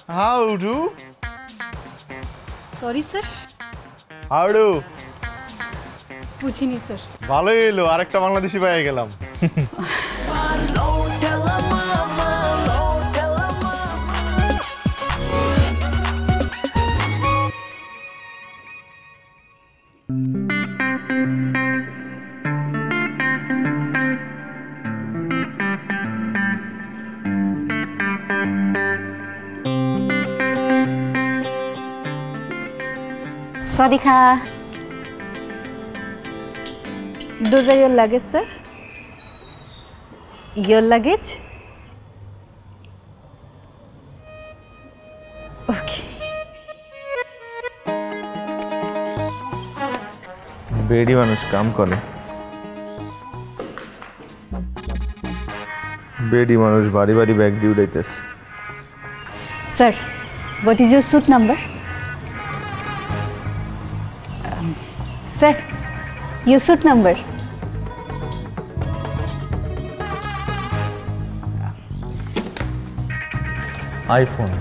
How do? Sorry, sir. How do? বুঝিনি sir. ভালোই হলো, আরেকটা বাংলাদেশি পেয়ে গেলাম। Swadika. Those are your luggage, sir. Your luggage? Okay. বেডি মানুষ কাম করে, বেডি মানুষ বাড়ি বাড়ি ব্যাগ দিয়ে উড়াইতেছে। Sir, what is your suit number? Sir, your suit number. iPhone.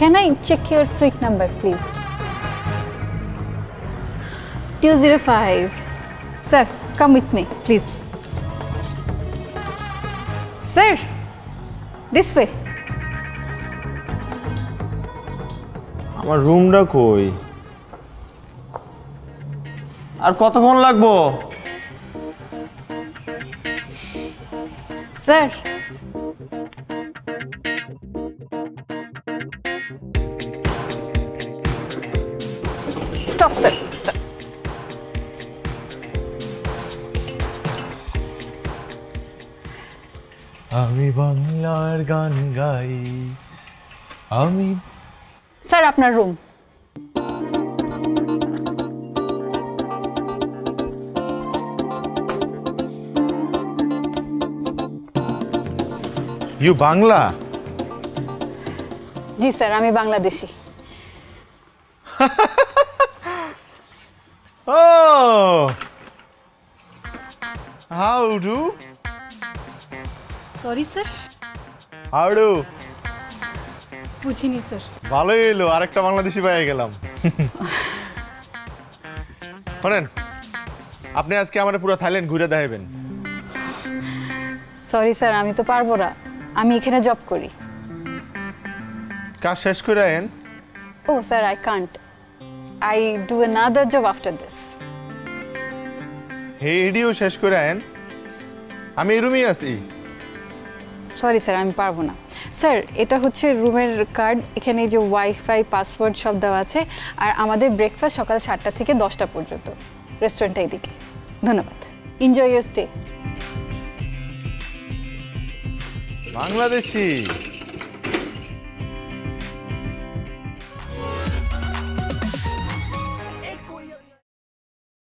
Can I check your suit number, please? 205. Sir, come with me, please. Sir, this way. আমার রুমটা কই? আর কতক্ষণ লাগবো? Sir. Stop, sir. Stop. আমি বাংলার গান গাই, আমি। Sir, আপনার রুম। ইউ বাংলা? জি স্যার, আমি Bangladeshi. Oh, how do? Sorry sir. How do? বুঝিনি স্যার। ভালোই হলো, আরেকটা বাংলাদেশি পেয়ে গেলাম। শোনেন, আপনি আজকে আমার পুরো থাইল্যান্ড ঘুরে দেখাবেন। সরি স্যার, আমি তো পারবো না, আমি এখানে জব করি। কাজ শেষ করে আইন। Oh sir, I can't, I do another job after this. হে এডিও শেষ করে আইন, আমি এই রুমেই আছি। সরি স্যার, আমি পারবো না। স্যার, এটা হচ্ছে রুমের কার্ড, এখানে যে ওয়াইফাই পাসওয়ার্ড সব দেওয়া আছে, আর আমাদের ব্রেকফাস্ট সকাল 7টা থেকে 10টা পর্যন্ত। রেস্টুরেন্টটা এদিকে। ধন্যবাদ, এনজয় ইউর স্টে। বাংলাদেশি।